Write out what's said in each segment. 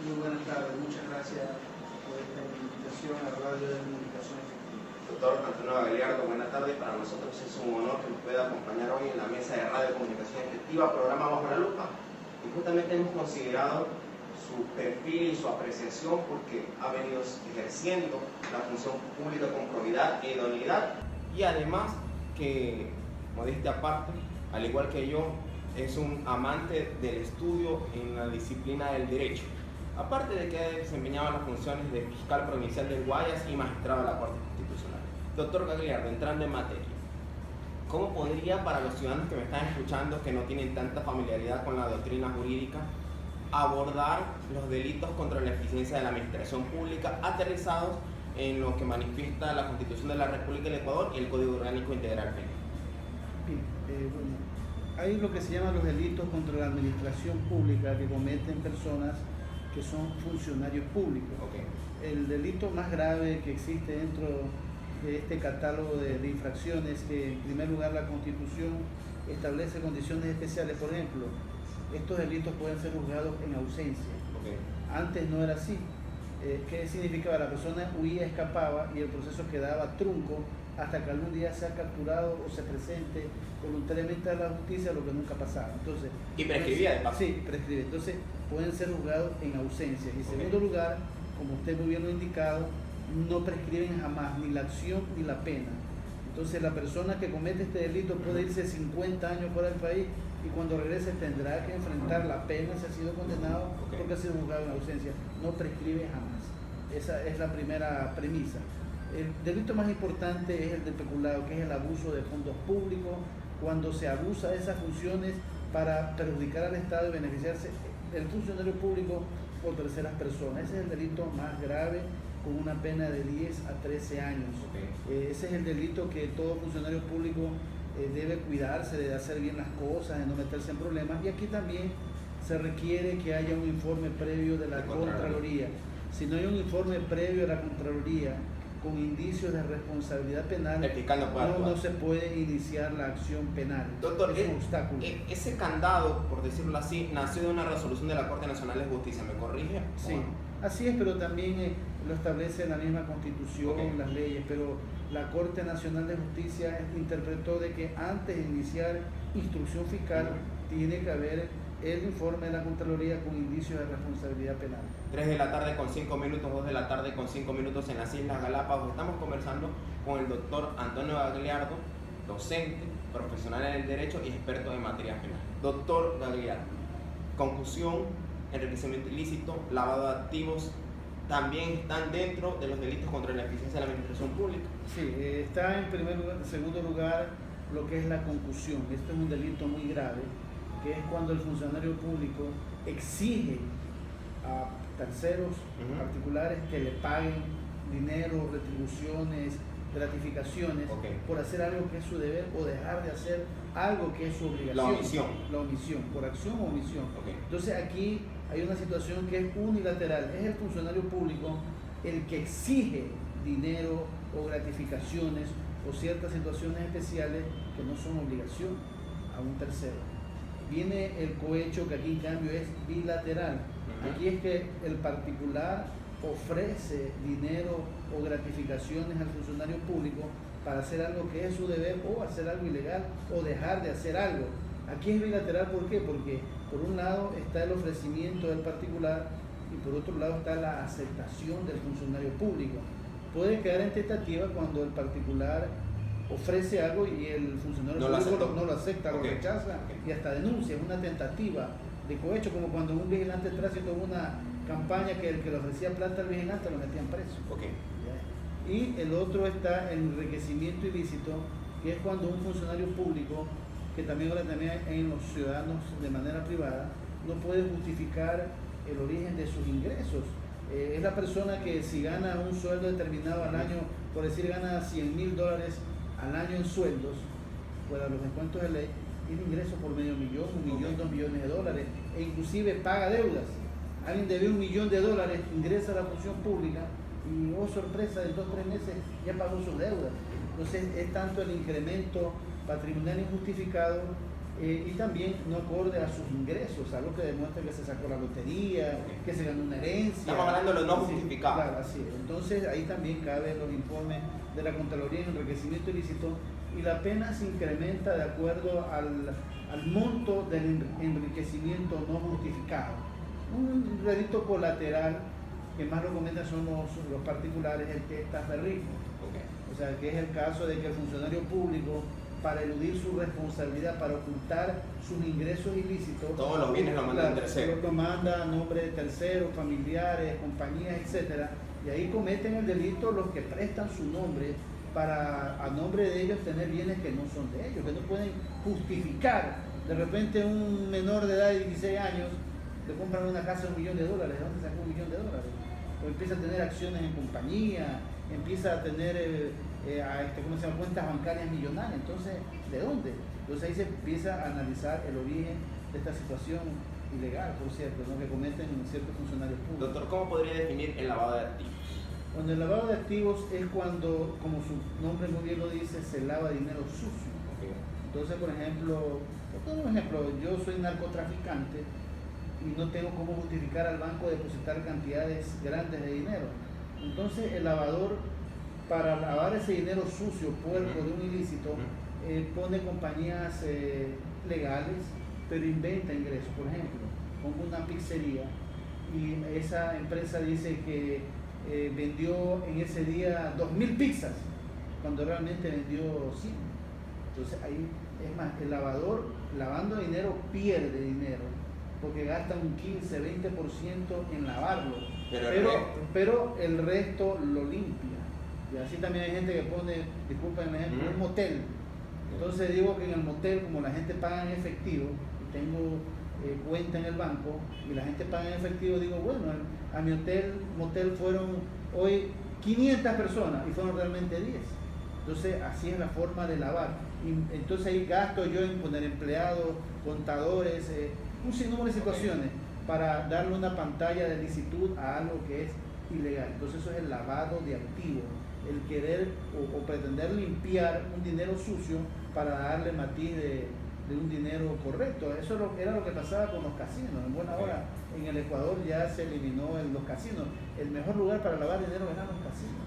Muy buenas tardes, muchas gracias por esta invitación a Radio de Comunicación Efectiva. Doctor Antonio Gagliardo, buenas tardes. Para nosotros es un honor que nos pueda acompañar hoy en la mesa de Radio de Comunicación Efectiva, programa Bajo la Lupa. Y justamente hemos considerado su perfil y su apreciación porque ha venido ejerciendo la función pública con probidad e idoneidad, y además que, modestia aparte, al igual que yo, es un amante del estudio en la disciplina del derecho, aparte de que ha desempeñado las funciones de fiscal provincial del Guayas y magistrado de la Corte Constitucional. Doctor Gagliardo, entrando en materia, ¿cómo podría, para los ciudadanos que me están escuchando, que no tienen tanta familiaridad con la doctrina jurídica, abordar los delitos contra la eficiencia de la administración pública aterrizados en lo que manifiesta la Constitución de la República del Ecuador y el Código Orgánico Integral Penal? Bien, hay lo que se llaman los delitos contra la administración pública que cometen personas que son funcionarios públicos. Okay. El delito más grave que existe dentro de este catálogo de infracciones, que en primer lugar la Constitución establece condiciones especiales. Por ejemplo, estos delitos pueden ser juzgados en ausencia. Okay. Antes no era así. ¿Qué significaba? La persona huía, escapaba y el proceso quedaba trunco hasta que algún día sea capturado o se presente voluntariamente a la justicia, lo que nunca pasaba. Entonces, ¿y prescribía de paso? Sí, prescribe. Entonces, pueden ser juzgados en ausencia. Y en segundo lugar, como usted muy bien lo ha indicado, no prescriben jamás ni la acción ni la pena. Entonces, la persona que comete este delito puede irse 50 años fuera del país y cuando regrese tendrá que enfrentar la pena si ha sido condenado porque ha sido juzgado en ausencia. No prescribe jamás. Esa es la primera premisa. El delito más importante es el del peculado, que es el abuso de fondos públicos, cuando se abusa de esas funciones para perjudicar al Estado y beneficiarse el funcionario público por terceras personas. Ese es el delito más grave, con una pena de 10 a 13 años. Okay. Ese es el delito que todo funcionario público debe cuidarse de hacer bien las cosas, de no meterse en problemas. Y aquí también se requiere que haya un informe previo de la Contraloría. Si no hay un informe previo de la Contraloría con indicios de responsabilidad penal, no se puede iniciar la acción penal. Doctor, es un obstáculo. Ese candado, por decirlo así, nació de una resolución de la Corte Nacional de Justicia, ¿me corrige? Sí, así es, pero también lo establece la misma Constitución, las leyes, pero la Corte Nacional de Justicia interpretó de que antes de iniciar instrucción fiscal tiene que haber el informe de la Contraloría con indicios de responsabilidad penal. 3 de la tarde con 5 minutos, 2 de la tarde con 5 minutos en las Islas Galápagos. Estamos conversando con el doctor Antonio Gagliardo, docente, profesional en el derecho y experto en materia penal. Doctor Gagliardo, concusión, enriquecimiento ilícito, lavado de activos, ¿también están dentro de los delitos contra la eficiencia de la administración pública? Sí, está en primer lugar, en segundo lugar, lo que es la concusión. Este es un delito muy grave, que es cuando el funcionario público exige a terceros particulares que le paguen dinero, retribuciones, gratificaciones por hacer algo que es su deber o dejar de hacer algo que es su obligación. La omisión, por acción o omisión. Entonces aquí hay una situación que es unilateral. Es el funcionario público el que exige dinero o gratificaciones o ciertas situaciones especiales que no son obligación a un tercero. Viene el cohecho, que aquí en cambio es bilateral. Aquí es que el particular ofrece dinero o gratificaciones al funcionario público para hacer algo que es su deber o hacer algo ilegal o dejar de hacer algo. Aquí es bilateral, ¿por qué? Porque por un lado está el ofrecimiento del particular y por otro lado está la aceptación del funcionario público. Puede quedar en tentativa cuando el particular ofrece algo y el funcionario público no lo acepta, lo rechaza y hasta denuncia. Es una tentativa de cohecho, como cuando un vigilante de tránsito hubo una campaña que el que le ofrecía plata al vigilante lo metían preso. Y el otro está el enriquecimiento ilícito, que es cuando un funcionario público, que también ahora también hay en los ciudadanos de manera privada, no puede justificar el origen de sus ingresos. Es la persona que si gana un sueldo determinado al año, por decir gana $100,000 al año en sueldos, fuera los descuentos de ley, tiene ingresos por medio millón, $1 millón, $2 millones, e inclusive paga deudas. Alguien debe $1 millón, ingresa a la función pública y, oh sorpresa, en 2 o 3 meses ya pagó sus deudas. Entonces es tanto el incremento patrimonial injustificado y también no acorde a sus ingresos, algo que demuestra que se sacó la lotería, que se ganó una herencia. Estamos hablando de lo no justificado. Claro, así es. Entonces ahí también caben los informes de la Contraloría en enriquecimiento ilícito y la pena se incrementa de acuerdo al monto del enriquecimiento no justificado. Un delito colateral que más lo comentan son los particulares, el que está de rico. O sea, que es el caso de que el funcionario público, para eludir su responsabilidad, para ocultar sus ingresos ilícitos, todos los bienes lo mandan a terceros. Lo manda a nombre de terceros, familiares, compañías, etcétera, y ahí cometen el delito los que prestan su nombre para a nombre de ellos tener bienes que no son de ellos, que no pueden justificar. De repente un menor de edad de 16 años le compran una casa de $1 millón, ¿de dónde sacó $1 millón? O empieza a tener acciones en compañía, empieza a tener cuentas bancarias millonarias. Entonces, ¿de dónde? Entonces ahí se empieza a analizar el origen de esta situación ilegal, por cierto, ¿no? Que cometen ciertos funcionarios públicos. Doctor, ¿cómo podría definir el lavado de activos? Bueno, el lavado de activos es cuando, como su nombre muy bien lo dice, se lava dinero sucio. Entonces, por ejemplo, yo soy narcotraficante y no tengo cómo justificar al banco depositar cantidades grandes de dinero. Entonces, el lavador, para lavar ese dinero sucio, puerco, de un ilícito, pone compañías legales, pero inventa ingresos. Por ejemplo, pongo una pizzería y esa empresa dice que vendió en ese día 2.000 pizzas, cuando realmente vendió 100. Entonces ahí, es más, el lavador, lavando dinero, pierde dinero, porque gasta un 15-20% en lavarlo, pero el resto lo limpia. Y así también hay gente que pone, disculpen el ejemplo, un motel. Entonces digo que en el motel, como la gente paga en efectivo, y tengo cuenta en el banco, y la gente paga en efectivo, digo, bueno, a mi motel fueron hoy 500 personas, y fueron realmente 10. Entonces así es la forma de lavar. Y entonces ahí gasto yo en poner empleados, contadores, un sinnúmero de situaciones para darle una pantalla de licitud a algo que es ilegal. Entonces eso es el lavado de activos, el querer o pretender limpiar un dinero sucio para darle matiz de un dinero correcto. Eso era lo que pasaba con los casinos. En buena hora en el Ecuador ya se eliminó los casinos. El mejor lugar para lavar dinero eran los casinos.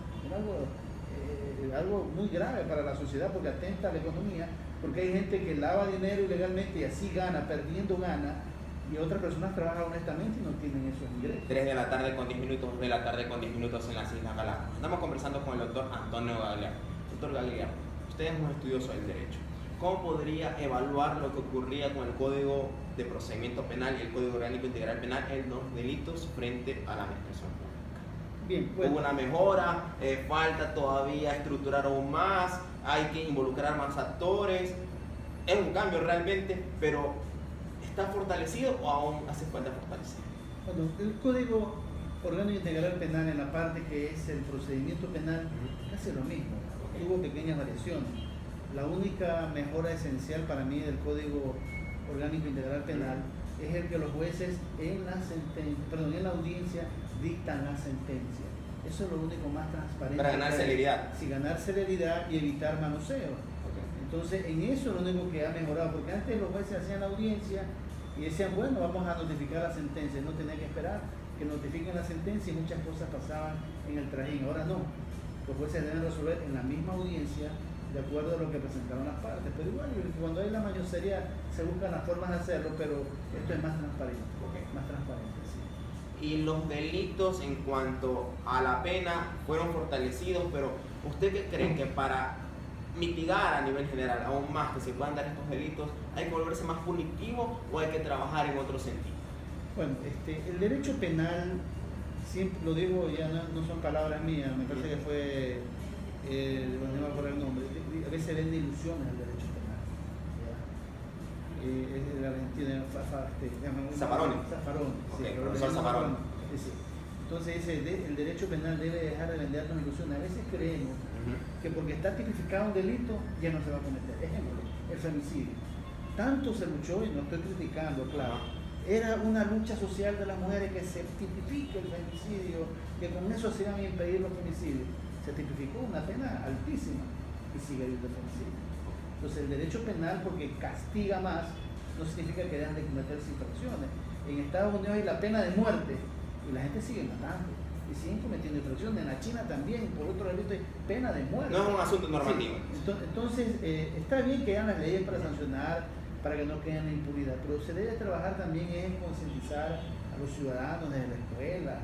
Era algo muy grave para la sociedad porque atenta a la economía, porque hay gente que lava dinero ilegalmente y así gana, perdiendo gana, y otras personas trabajan honestamente y no tienen esos ingresos. 3 de la tarde con 10 minutos en las Islas Galápagos. Estamos conversando con el doctor Antonio Gagliardo. Doctor Gagliardo, usted es un estudioso del derecho. ¿Cómo podría evaluar lo que ocurría con el Código de Procedimiento Penal y el Código Orgánico Integral Penal en los delitos frente a la administración pública? Bien, bueno. ¿Hubo una mejora? ¿Falta todavía estructurar aún más? ¿Hay que involucrar más actores? Es un cambio realmente, pero ¿está fortalecido o aún hace falta fortalecer? Bueno, el Código Orgánico Integral Penal, en la parte que es el procedimiento penal, hace lo mismo. Hubo pequeñas variaciones. La única mejora esencial para mí del Código Orgánico Integral Penal es el que los jueces en la audiencia dictan la sentencia. Eso es lo único más transparente. Para ganar celeridad. Sí, ganar celeridad y evitar manoseo. Entonces, en eso es lo único que ha mejorado, porque antes los jueces hacían la audiencia y decían, bueno, vamos a notificar la sentencia, no tenía que esperar que notifiquen la sentencia y muchas cosas pasaban en el trajín. Ahora no, los jueces deben resolver en la misma audiencia de acuerdo a lo que presentaron las partes, pero igual cuando hay la mañosería se buscan las formas de hacerlo, pero esto es más transparente, más transparente, sí. Y los delitos en cuanto a la pena fueron fortalecidos, pero ¿usted qué cree que para mitigar a nivel general aún más que se puedan dar estos delitos hay que volverse más punitivo o hay que trabajar en otro sentido? Bueno, el derecho penal, siempre lo digo, ya no son palabras mías, me parece que fue, no me acuerdo el nombre, a veces vende ilusiones al derecho penal. Es de Argentina, Zaffaroni. Sí, profesor Zaffaroni. Sí. Entonces dice, el derecho penal debe dejar de vendernos ilusiones. A veces creemos que porque está tipificado un delito ya no se va a cometer. Ejemplo, el femicidio. Tanto se luchó, y no estoy criticando, claro, era una lucha social de las mujeres que se tipifique el femicidio, que con eso se iban a impedir los femicidios. Se tipificó una pena altísima y sigue habiendo femicidio. Entonces el derecho penal, porque castiga más, no significa que dejan de cometerse infracciones. En Estados Unidos hay la pena de muerte y la gente sigue matando y siguen cometiendo infracciones. En la China también, por otro lado, hay pena de muerte. No es un asunto normativo. Sí. Entonces, está bien que hagan las leyes para sancionar, para que no queden en la impunidad, pero se debe trabajar también en concientizar a los ciudadanos desde la escuela,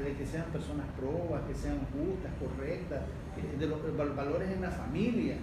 de que sean personas probas, que sean justas, correctas, de los valores en la familia,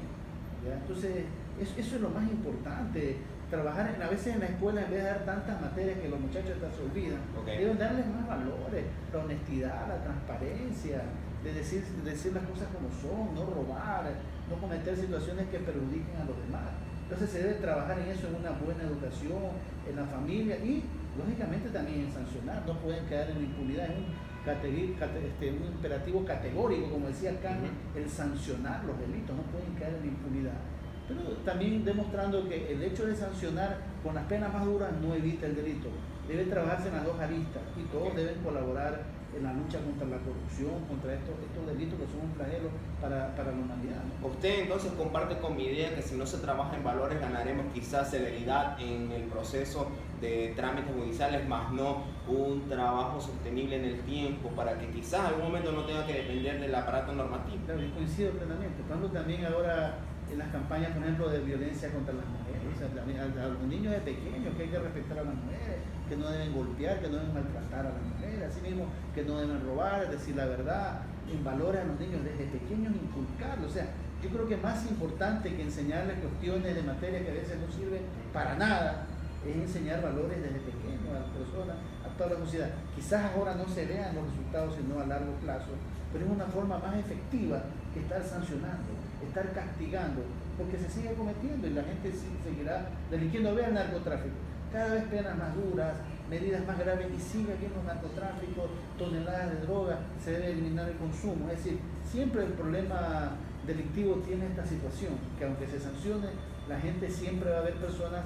¿ya? Entonces, eso es lo más importante. Trabajar a veces en la escuela, en vez de dar tantas materias que los muchachos hasta se olvidan, deben darles más valores, la honestidad, la transparencia, de decir las cosas como son, no robar, no cometer situaciones que perjudiquen a los demás. Entonces se debe trabajar en eso, en una buena educación, en la familia y lógicamente también en sancionar. No pueden quedar en la impunidad, es un imperativo categórico, como decía Kant, el sancionar los delitos, no pueden quedar en la impunidad. Pero también demostrando que el hecho de sancionar con las penas más duras no evita el delito. Debe trabajarse en las dos aristas y todos deben colaborar en la lucha contra la corrupción, contra estos delitos que son un flagelo para la humanidad, ¿no? Usted entonces comparte con mi idea que si no se trabaja en valores ganaremos quizás celeridad en el proceso de trámites judiciales, más no un trabajo sostenible en el tiempo para que quizás en algún momento no tenga que depender del aparato normativo. Claro, yo coincido plenamente. Por ejemplo, también ahora en las campañas, por ejemplo, de violencia contra las mujeres, o sea, a los niños de pequeños que hay que respetar a las mujeres, que no deben golpear, que no deben maltratar a las mujeres, así mismo que no deben robar, decir la verdad, en valores a los niños desde pequeños inculcarlos. O sea, yo creo que más importante que enseñarles cuestiones de materia que a veces no sirven para nada, es enseñar valores desde pequeños a las personas, a toda la sociedad. Quizás ahora no se vean los resultados sino a largo plazo, pero es una forma más efectiva que estar sancionando, estar castigando, porque se sigue cometiendo y la gente seguirá delinquiendo. Vea el narcotráfico, cada vez penas más duras, medidas más graves y sigue habiendo narcotráfico, toneladas de droga, se debe eliminar el consumo. Es decir, siempre el problema delictivo tiene esta situación, que aunque se sancione, la gente siempre va a haber personas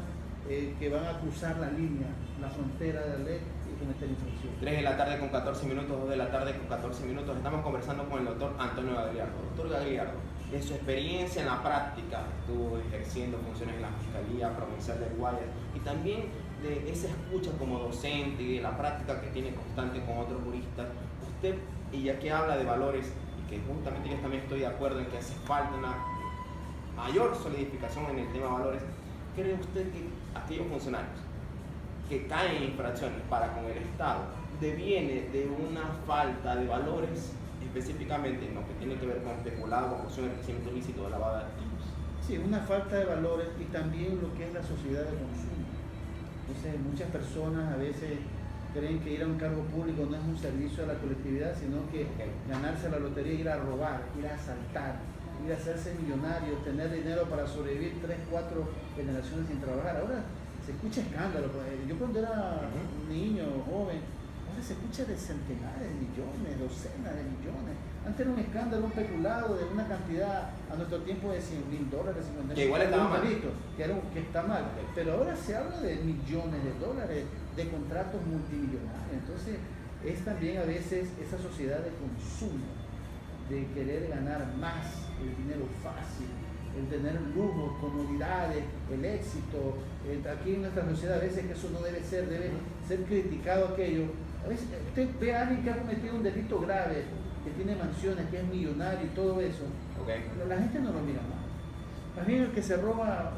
que van a cruzar la línea, la frontera de la ley y cometer infracciones. 3 de la tarde con 14 minutos, 2 de la tarde con 14 minutos. Estamos conversando con el doctor Antonio Gagliardo. Doctor Gagliardo, de su experiencia en la práctica, estuvo ejerciendo funciones en la Fiscalía Provincial del Guayas y también de esa escucha como docente y de la práctica que tiene constante con otros juristas. Usted, y ya que habla de valores, y que justamente yo también estoy de acuerdo en que hace falta una mayor solidificación en el tema de valores, ¿cree usted que aquellos funcionarios que caen en infracciones para con el Estado deviene de una falta de valores, específicamente en lo que tiene que ver con especulado, corrupción, enriquecimiento ilícito o lavado de activos? Sí, una falta de valores y también lo que es la sociedad de consumo. Entonces, muchas personas a veces creen que ir a un cargo público no es un servicio a la colectividad, sino que ganarse la lotería, ir a robar, ir a asaltar, ir a hacerse millonario, tener dinero para sobrevivir 3, 4 generaciones sin trabajar. Ahora se escucha escándalo. Yo cuando era niño, joven, ahora se escucha de centenares de millones, docenas de millones. Antes era un escándalo, un peculado de una cantidad a nuestro tiempo de $100,000, $50,000. Que igual estaba mal. Que está mal. Pero ahora se habla de millones de dólares, de contratos multimillonarios. Entonces es también a veces esa sociedad de consumo, de querer ganar más, el dinero fácil, el tener lujos, comodidades, el éxito. Aquí en nuestra sociedad a veces que eso no debe ser criticado aquello. A veces usted ve a alguien que ha cometido un delito grave, que tiene mansiones, que es millonario y todo eso, pero la gente no lo mira más. Más bien el que se roba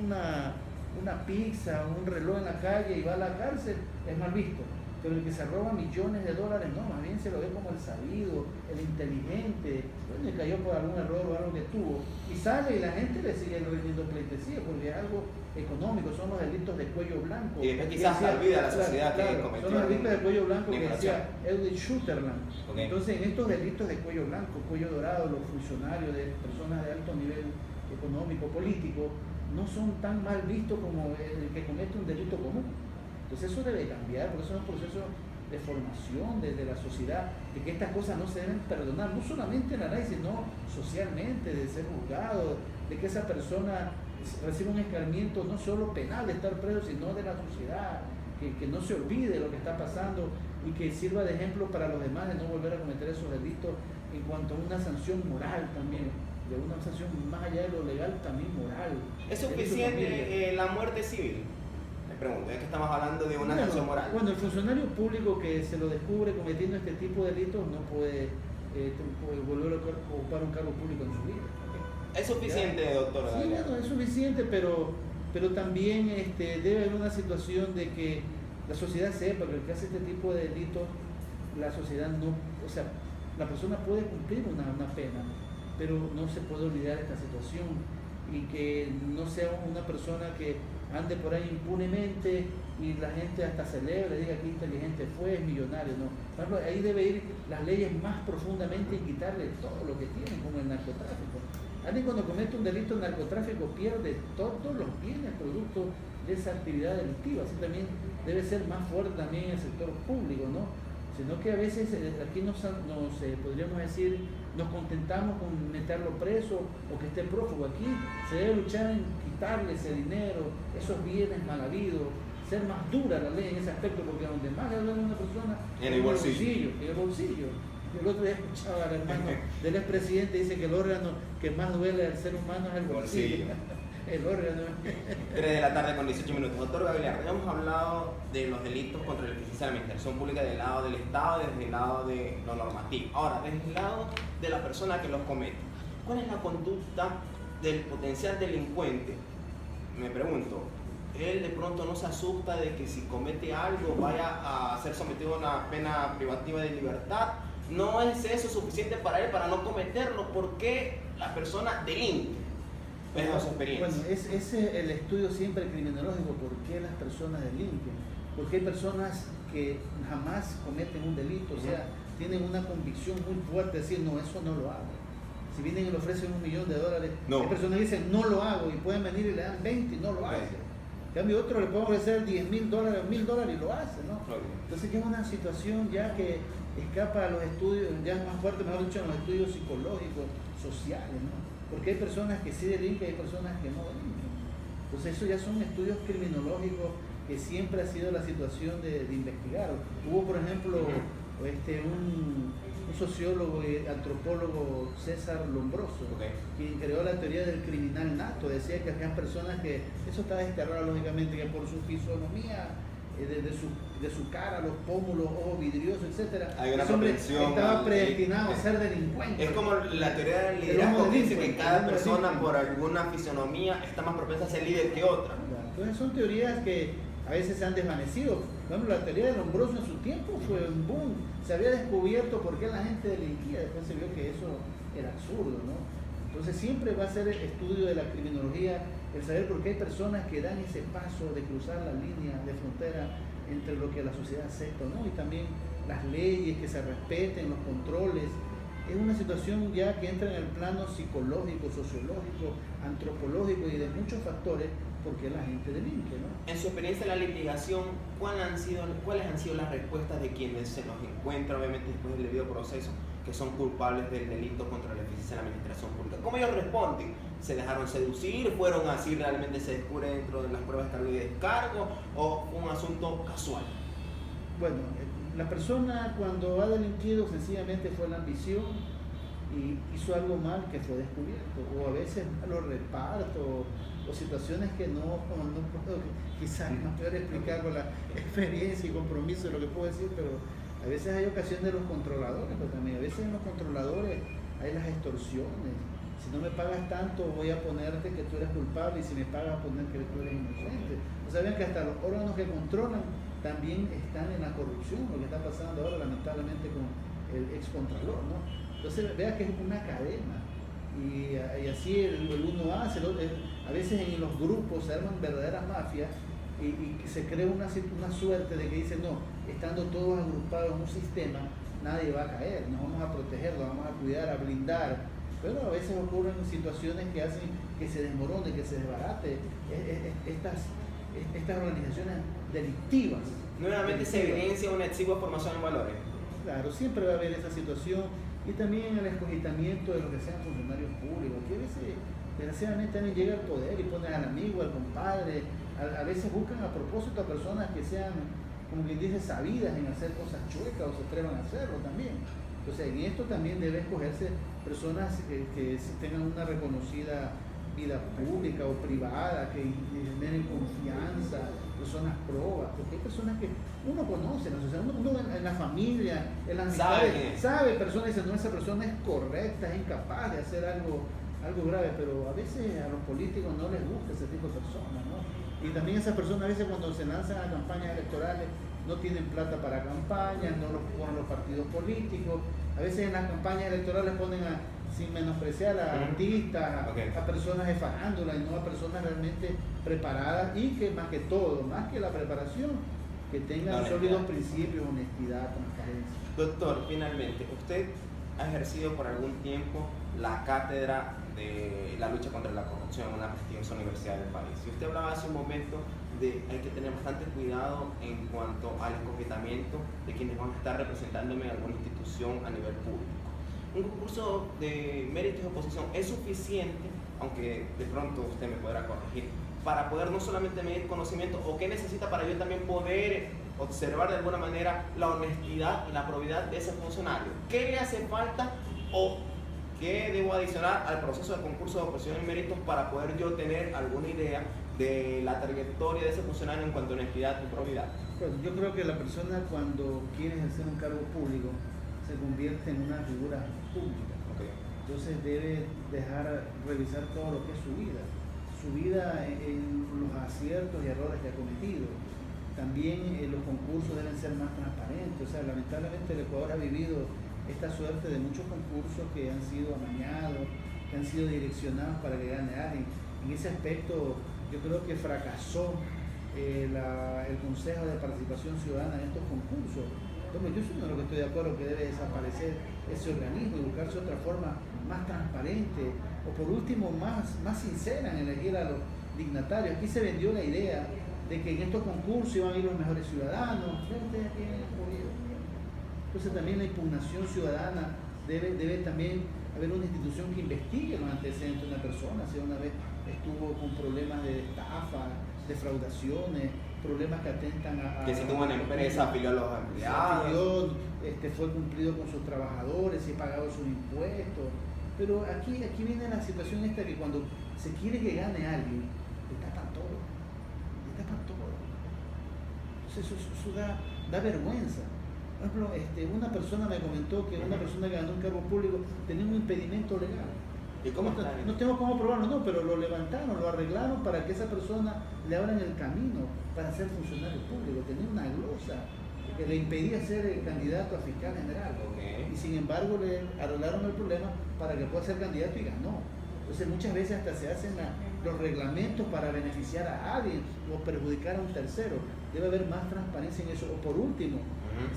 una pizza, un reloj en la calle y va a la cárcel es mal visto. Pero el que se roba millones de dólares, no, más bien se lo ve como el sabido, el inteligente, le cayó por algún error o algo que tuvo, y sale y la gente le sigue rindiendo pleitesía porque es algo económico, son los delitos de cuello blanco. Y después quizás se olvida la sociedad que cometió. Son los delitos de cuello blanco que decía Edwin Sutherland. Entonces, en estos delitos de cuello blanco, cuello dorado, los funcionarios de personas de alto nivel económico, político, no son tan mal vistos como el que comete un delito común. Entonces eso debe cambiar, porque eso es un proceso de formación desde la sociedad, de que estas cosas no se deben perdonar, no solamente en la ley, sino socialmente, de ser juzgado, de que esa persona reciba un escarmiento no solo penal de estar preso, sino de la sociedad, que no se olvide lo que está pasando y que sirva de ejemplo para los demás de no volver a cometer esos delitos en cuanto a una sanción moral también. de una sanción más allá de lo legal, también moral. ¿Es suficiente la muerte civil? Le pregunto, es que estamos hablando de una sanción moral. Bueno, el funcionario público que se lo descubre cometiendo este tipo de delitos no puede volver a ocupar un cargo público en su vida. ¿Es suficiente, doctor? Sí, bueno, es suficiente, pero también debe haber una situación de que la sociedad sepa que el que hace este tipo de delitos, la sociedad no, o sea, la persona puede cumplir una pena, pero no se puede olvidar esta situación y que no sea una persona que ande por ahí impunemente y la gente hasta celebra, diga que inteligente fue, es millonario, no. Por ejemplo, ahí debe ir las leyes más profundamente y quitarle todo lo que tienen, como el narcotráfico. Alguien cuando comete un delito de narcotráfico pierde todos los bienes producto de esa actividad delictiva. Así también debe ser más fuerte también el sector público, ¿no? Sino que a veces aquí podríamos decir, nos contentamos con meterlo preso o que esté prófugo. Aquí se debe luchar en quitarle ese dinero, esos bienes mal habidos, ser más dura la ley en ese aspecto, porque donde más le duele a una persona en el bolsillo. En el bolsillo. El otro día escuchaba al hermano del expresidente, dice que el órgano que más duele al ser humano es el bolsillo. El órgano. 3 de la tarde con 18 minutos. Doctor Gagliardo, ya hemos hablado de los delitos contra la eficiencia de la administración pública del lado del Estado, desde el lado de lo normativo. Ahora, desde el lado de la persona que los comete, ¿cuál es la conducta del potencial delincuente? Me pregunto, él de pronto no se asusta de que si comete algo vaya a ser sometido a una pena privativa de libertad. ¿No es eso suficiente para él para no cometerlo? ¿Por qué la persona delinque? Es su experiencia. Bueno, es el estudio siempre criminológico, ¿por qué las personas delinquen? Porque hay personas que jamás cometen un delito, o sea, tienen una convicción muy fuerte de decir, no, eso no lo hago. Si vienen y le ofrecen $1 millón, no. Hay personas que dicen, no lo hago, y pueden venir y le dan 20 y no lo hacen. En cambio, otro le puede ofrecer $10,000, $1,000 y lo hace, ¿no? Entonces, que es una situación ya que escapa a los estudios, ya es más fuerte, mejor dicho, en los estudios psicológicos, sociales, ¿no? Porque hay personas que sí delinquen y hay personas que no delinquen. Entonces, eso ya son estudios criminológicos que siempre ha sido la situación de investigar. Hubo, por ejemplo, un sociólogo y antropólogo, César Lombroso, quien creó la teoría del criminal nato. Decía que aquellas personas que, eso está desterrado lógicamente, que por su fisonomía, de su cara, los pómulos, ojos vidriosos, etc. Hay una propensión estaba predestinado a ser delincuente. Es como la teoría del liderazgo que dice que cada persona por alguna fisonomía está más propensa a ser líder que otra. Entonces son teorías que a veces se han desvanecido. Por ejemplo, la teoría de Lombroso en su tiempo fue un boom. Se había descubierto por qué la gente delinquía, después se vio que eso era absurdo, ¿no? Entonces siempre va a ser el estudio de la criminología, el saber por qué hay personas que dan ese paso de cruzar la línea de frontera entre lo que la sociedad acepta, ¿no? Y también las leyes, que se respeten, los controles. Es una situación ya que entra en el plano psicológico, sociológico, antropológico y de muchos factores porque la gente delinque, ¿no? En su experiencia en la litigación, ¿cuáles han sido las respuestas de quienes se los encuentran, obviamente después del debido proceso, que son culpables del delito contra la eficiencia de la administración pública? ¿Cómo ellos responden? ¿Se dejaron seducir? ¿Fueron así, realmente se descubre dentro de las pruebas de cargo y descargo? ¿O fue un asunto casual? Bueno, la persona cuando ha delinquido sencillamente fue la ambición y hizo algo mal que fue descubierto, o a veces los repartos o situaciones que no puedo, quizás es más peor explicar con la experiencia y compromiso de lo que puedo decir, pero a veces hay ocasiones de los controladores, pero también a veces en los controladores hay las extorsiones. Si no me pagas tanto, voy a ponerte que tú eres culpable, y si me pagas, poner que tú eres inocente. O sea, ven que hasta los órganos que controlan también están en la corrupción, lo que está pasando ahora lamentablemente con el excontralor, ¿no? Entonces, vea que es una cadena. Y así el uno hace, a veces en los grupos se arman verdaderas mafias y se crea una suerte de que dicen, no, estando todos agrupados en un sistema, nadie va a caer, nos vamos a proteger, lo vamos a cuidar, a blindar. Pero a veces ocurren situaciones que hacen que se desmorone, que se desbarate estas organizaciones delictivas. Nuevamente se evidencia una exigua formación en valores. Claro, siempre va a haber esa situación. Y también el escogitamiento de los que sean funcionarios públicos, que a veces desgraciadamente alguien llega al poder y pone al amigo, al compadre, a veces buscan a propósito a personas que sean, como quien dice, sabidas en hacer cosas chuecas o se atrevan a hacerlo también. O sea, en esto también debe escogerse personas que tengan una reconocida vida pública o privada, que generen confianza, personas probas, porque hay personas que uno conoce, ¿no? O sea, uno en la familia, en las amistades, sabe, personas dicen, no, esa persona es correcta, es incapaz de hacer algo grave, pero a veces a los políticos no les gusta ese tipo de personas, ¿no? Y también esas personas a veces cuando se lanzan a campañas electorales no tienen plata para campañas, no los ponen los partidos políticos, a veces en las campañas electorales ponen sin menospreciar a artistas, a personas de farándula y no a personas realmente preparadas y que más que todo, más que la preparación, que tengan sólidos principios, honestidad, transparencia. Doctor, finalmente, usted ha ejercido por algún tiempo la cátedra de la lucha contra la corrupción en una prestigiosa universidad del país. Y usted hablaba hace un momento de hay que tener bastante cuidado en cuanto al escogetamiento de quienes van a estar representándome en alguna institución a nivel público. Un concurso de méritos de oposición es suficiente, aunque de pronto usted me podrá corregir, para poder no solamente medir conocimiento, o qué necesita para yo también poder observar de alguna manera la honestidad y la probidad de ese funcionario. ¿Qué le hace falta o qué debo adicionar al proceso de concurso de oposición en méritos para poder yo tener alguna idea de la trayectoria de ese funcionario en cuanto a honestidad y probidad? Pues yo creo que la persona cuando quiere ejercer un cargo público se convierte en una figura pública. Entonces debe revisar todo lo que es su vida en los aciertos y errores que ha cometido. También los concursos deben ser más transparentes. O sea, lamentablemente el Ecuador ha vivido esta suerte de muchos concursos que han sido amañados, que han sido direccionados para que gane alguien. En ese aspecto yo creo que fracasó el Consejo de Participación Ciudadana en estos concursos. Entonces, yo soy uno de los que estoy de acuerdo que debe desaparecer ese organismo y buscarse otra forma más transparente o por último más sincera en elegir a los dignatarios. Aquí se vendió la idea de que en estos concursos iban a ir los mejores ciudadanos. Entonces también la impugnación ciudadana debe también haber una institución que investigue los antecedentes de una persona, si una vez estuvo con problemas de estafa, defraudaciones, problemas que atentan a... Que si tuvo una empresa, afilió a los empleados. Fue cumplido con sus trabajadores, si pagado sus impuestos. Pero aquí viene la situación esta que cuando se quiere que gane alguien, le tapan todo. Entonces eso da vergüenza. Por ejemplo, una persona me comentó que una persona que ganó un cargo público tenía un impedimento legal. ¿Y cómo está? No tengo cómo probarlo, no, pero lo levantaron, lo arreglaron para que esa persona le abran el camino para ser funcionario público. Tenía una glosa que le impedía ser candidato a fiscal general. Y sin embargo le arreglaron el problema para que pueda ser candidato y ganó. Entonces muchas veces hasta se hacen los reglamentos para beneficiar a alguien o perjudicar a un tercero. Debe haber más transparencia en eso. O por último,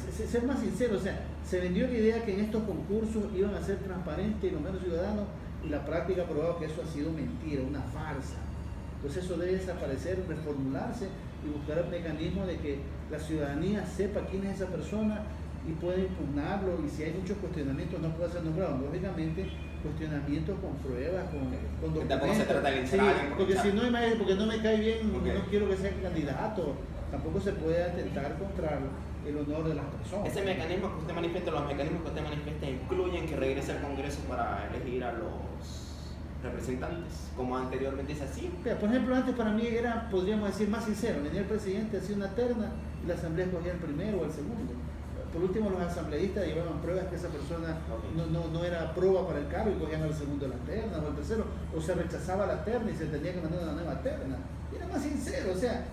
ser más sincero, o sea, se vendió la idea que en estos concursos iban a ser transparentes y los menos ciudadanos, y la práctica ha probado que eso ha sido mentira, una farsa. Entonces eso debe desaparecer, reformularse y buscar el mecanismo de que la ciudadanía sepa quién es esa persona y puede impugnarlo, y si hay muchos cuestionamientos no puede ser nombrado. Lógicamente, cuestionamientos con pruebas, con documentos. Tampoco se trata de porque si no porque no me cae bien, no quiero que sea candidato, tampoco se puede atentar contra el honor de las personas. Ese mecanismo que usted manifiesta, los mecanismos que usted manifiesta incluyen que regrese al Congreso para elegir a los representantes, como anteriormente es así. Por ejemplo, antes para mí era, podríamos decir, más sincero, venía el presidente, hacía una terna y la asamblea escogía el primero o el segundo. Por último, los asambleístas llevaban pruebas que esa persona no era prueba para el cargo y cogían al segundo de la terna o al tercero, o se rechazaba la terna y se tenía que mandar una nueva terna. Era más sincero, o sea,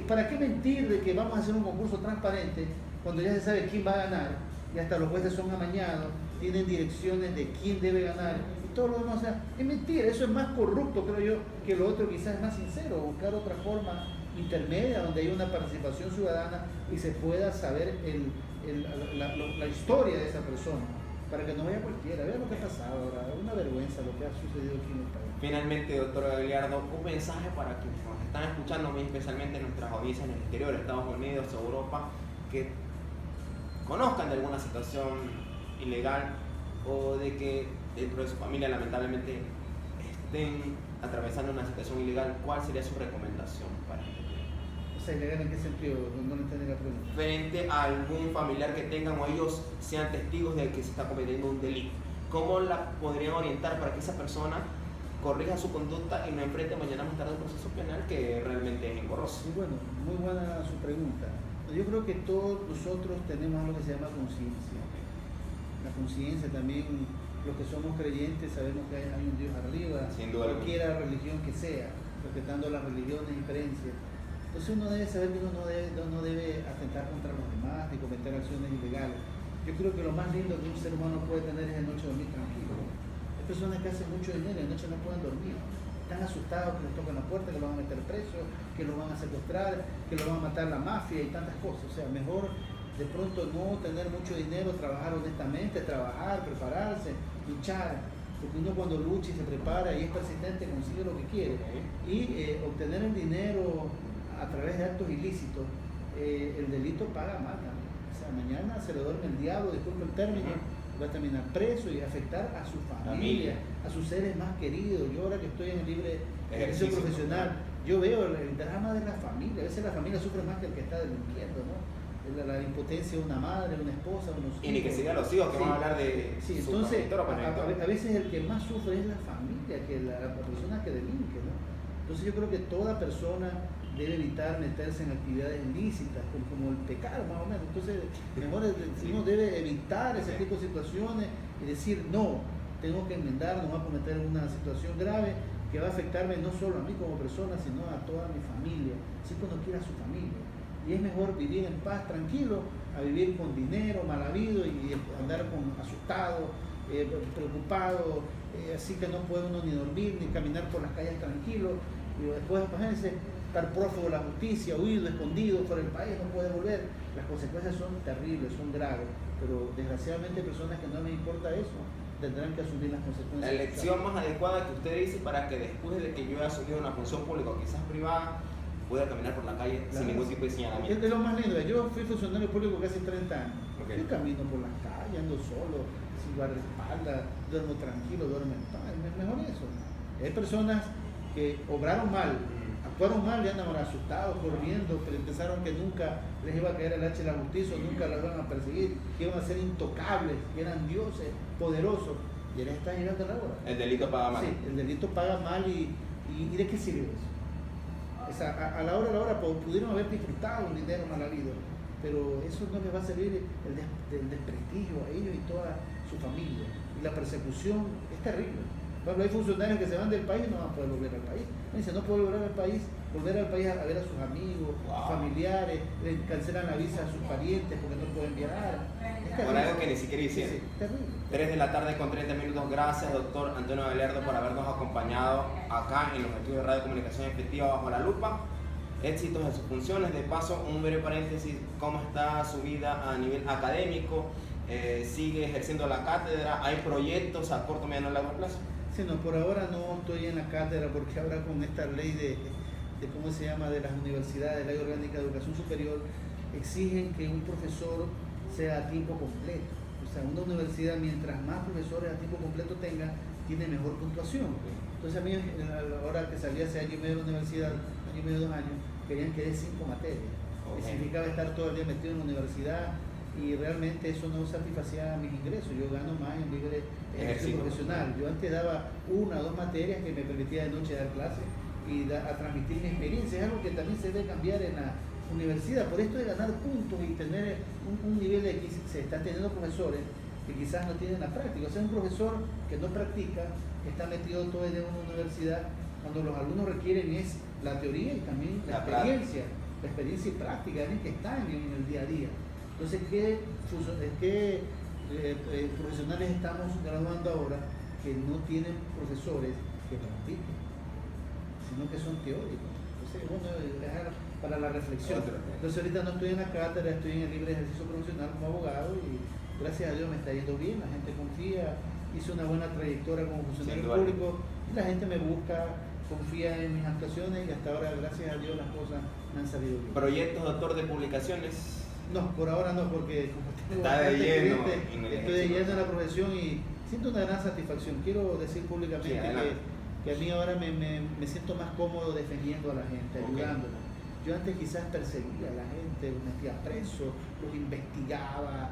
¿para qué mentir de que vamos a hacer un concurso transparente cuando ya se sabe quién va a ganar y hasta los jueces son amañados, tienen direcciones de quién debe ganar y todo lo demás? O sea, es mentira, eso es más corrupto, creo yo, que lo otro quizás es más sincero, buscar otra forma intermedia donde haya una participación ciudadana y se pueda saber la historia de esa persona, para que no vaya cualquiera. Vean lo que ha pasado ahora, es una vergüenza lo que ha sucedido aquí en el país. Finalmente, doctor Gagliardo, un mensaje para quienes nos están escuchando, muy especialmente en nuestras audiencias en el exterior, Estados Unidos, Europa, que conozcan de alguna situación ilegal o de que dentro de su familia lamentablemente estén atravesando una situación ilegal. ¿Cuál sería su recomendación para este tema? O sea, ilegal en qué sentido, no entendí la pregunta. Frente a algún familiar que tengan o ellos sean testigos de que se está cometiendo un delito. ¿Cómo la podrían orientar para que esa persona corrija su conducta y no enfrente mañana más tarde un proceso penal que realmente es engorroso? Sí, bueno, muy buena su pregunta. Yo creo que todos nosotros tenemos algo que se llama conciencia. La conciencia también, los que somos creyentes sabemos que hay un Dios arriba, sin duda, cualquiera religión que sea, respetando las religiones y creencias. Entonces uno debe saber que uno no debe atentar contra los demás ni cometer acciones ilegales. Yo creo que lo más lindo que un ser humano puede tener es el noche dormir tranquilo. Hay personas que hacen mucho dinero y de noche no pueden dormir. Están asustados que les tocan la puerta, que lo van a meter preso, que lo van a secuestrar, que lo van a matar la mafia y tantas cosas. O sea, mejor de pronto no tener mucho dinero, trabajar honestamente, trabajar, prepararse, luchar. Porque uno cuando lucha y se prepara y es persistente consigue lo que quiere. Y obtener el dinero a través de actos ilícitos, el delito paga mal también. O sea, mañana se le duerme el diablo, disculpe el término, va a terminar preso y afectar a su familia, a sus seres más queridos. Yo ahora que estoy en el libre ejercicio profesional, yo veo el drama de la familia. A veces la familia sufre más que el que está delinquiendo, ¿no? La impotencia de una madre, una esposa, unos hijos. Y ni que sigan los hijos, que van a hablar de sí, su entonces, progenitor. a veces el que más sufre es la familia, que la persona que delinque, ¿no? Entonces yo creo que toda persona debe evitar meterse en actividades ilícitas, como el pecado más o menos. Entonces, mejor uno debe evitar ese tipo de situaciones y decir, no, tengo que enmendar, no voy a cometer una situación grave que va a afectarme no solo a mí como persona, sino a toda mi familia, si uno quiere a su familia. Y es mejor vivir en paz, tranquilo, a vivir con dinero mal habido y andar asustado, preocupado, así que no puede uno ni dormir, ni caminar por las calles tranquilo, y después, imagínense, estar prófugo de la justicia, huido, escondido por el país, no puede volver. Las consecuencias son terribles, son graves, pero desgraciadamente personas que no les importa eso tendrán que asumir las consecuencias. La elección más adecuada que usted dice para que después de que yo haya asumido una función pública o quizás privada, pueda caminar por la calle sin ningún tipo de señalamiento. Es lo más lindo. Yo fui funcionario público casi 30 años. Okay. Yo camino por las calles, ando solo, sin guardaespaldas, duermo tranquilo, duermo en paz. Es mejor eso. Hay personas que obraron mal, actuaron mal y andan ahora asustados, corriendo, pero pensaron que nunca les iba a caer el hacha de la justicia, nunca las iban a perseguir, que iban a ser intocables, que eran dioses poderosos. Y ahora están llegando a la hora. El delito paga mal. Sí, el delito paga mal y ¿de qué sirve eso? O sea, a la hora pudieron haber disfrutado un dinero mal habido, pero eso no les va a servir el desprestigio a ellos y toda su familia. Y la persecución es terrible. Cuando hay funcionarios que se van del país no van a poder volver al país. Dice, no puede volver al país a ver a sus amigos, familiares, le cancelan la visa a sus parientes porque no pueden viajar. Por algo que ni siquiera hicieron. Sí, terrible. 3 de la tarde con 30 minutos. Gracias, doctor Antonio Abelardo, por habernos acompañado acá en los estudios de Radio Comunicación Efectiva Bajo la Lupa. Éxitos en sus funciones. De paso, un breve paréntesis, ¿cómo está su vida a nivel académico? ¿Sigue ejerciendo la cátedra? ¿Hay proyectos a corto, mediano y largo plazo? Sí, no, por ahora no estoy en la cátedra porque ahora con esta ley de ¿cómo se llama?, de las universidades, Ley Orgánica de Educación Superior, exigen que un profesor sea a tiempo completo. O sea, una universidad, mientras más profesores a tiempo completo tenga, tiene mejor puntuación. Entonces a mí, a la hora que salí hace año y medio de la universidad, año y medio, 2 años, querían que dé 5 materias. Okay. Significaba estar todo el día metido en la universidad y realmente eso no satisfacía mis ingresos. Yo gano más en libre ejercicio profesional. Yo antes daba 1 o 2 materias que me permitía de noche dar clases y a transmitir mi experiencia. Es algo que también se debe cambiar en la universidad. Por esto de ganar puntos y tener un nivel de que se está teniendo profesores que quizás no tienen la práctica. O sea, un profesor que no practica, que está metido todo el día en una universidad, cuando los alumnos requieren es la teoría y también la experiencia y práctica, alguien que está en el día a día. Entonces, ¿qué profesionales estamos graduando ahora que no tienen profesores que practiquen, sino que son teóricos? Entonces, bueno, dejar para la reflexión. Entonces, ahorita no estoy en la cátedra, estoy en el libre ejercicio profesional como abogado y gracias a Dios me está yendo bien, la gente confía, hice una buena trayectoria como funcionario público y la gente me busca, confía en mis actuaciones y hasta ahora, gracias a Dios, las cosas me han salido bien. ¿Proyectos, doctor, de publicaciones? No, por ahora no, porque como tengo está de lleno, estoy de lleno en la profesión y siento una gran satisfacción. Quiero decir públicamente que a mí ahora me siento más cómodo defendiendo a la gente, ayudándola. Yo antes quizás perseguía a la gente, los metía preso, los investigaba,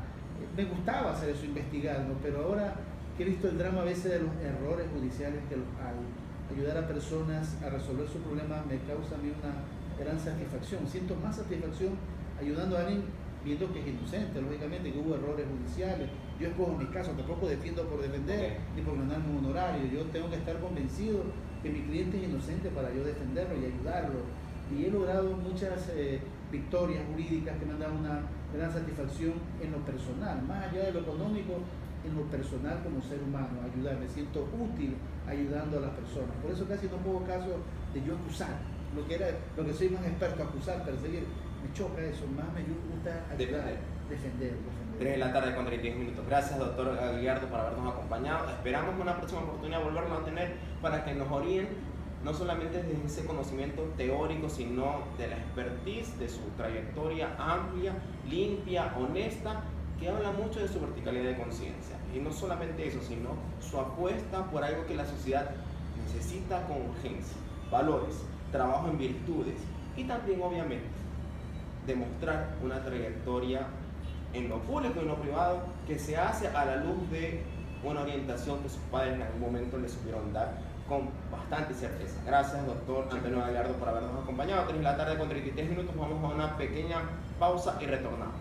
me gustaba hacer eso, investigarlo, pero ahora que he visto el drama a veces de los errores judiciales que los hay, ayudar a personas a resolver sus problemas me causa a mí una gran satisfacción. Siento más satisfacción ayudando a alguien viendo que es inocente, lógicamente que hubo errores judiciales. Yo escojo mis casos, tampoco defiendo por defender ni por ganarme un honorario. Yo tengo que estar convencido que mi cliente es inocente para yo defenderlo y ayudarlo. Y he logrado muchas victorias jurídicas que me han dado una gran satisfacción en lo personal, más allá de lo económico, en lo personal como ser humano, ayudar. Me siento útil ayudando a las personas. Por eso casi no pongo caso de yo acusar. Lo que soy más experto, acusar, perseguir. Me choca eso, más me gusta ayudar, defender. 3 de la tarde con 32 minutos. Gracias, doctor Gagliardo, por habernos acompañado. Esperamos una próxima oportunidad volverlo a tener para que nos oriente, no solamente desde ese conocimiento teórico, sino de la expertise, de su trayectoria amplia, limpia, honesta, que habla mucho de su verticalidad de conciencia. Y no solamente eso, sino su apuesta por algo que la sociedad necesita con urgencia: valores, trabajo en virtudes y también, obviamente, demostrar una trayectoria en lo público y en lo privado que se hace a la luz de una orientación que sus padres en algún momento le supieron dar con bastante certeza. Gracias, doctor Antonio Gagliardo, por habernos acompañado. 3 de la tarde con 33 minutos. Vamos a una pequeña pausa y retornamos.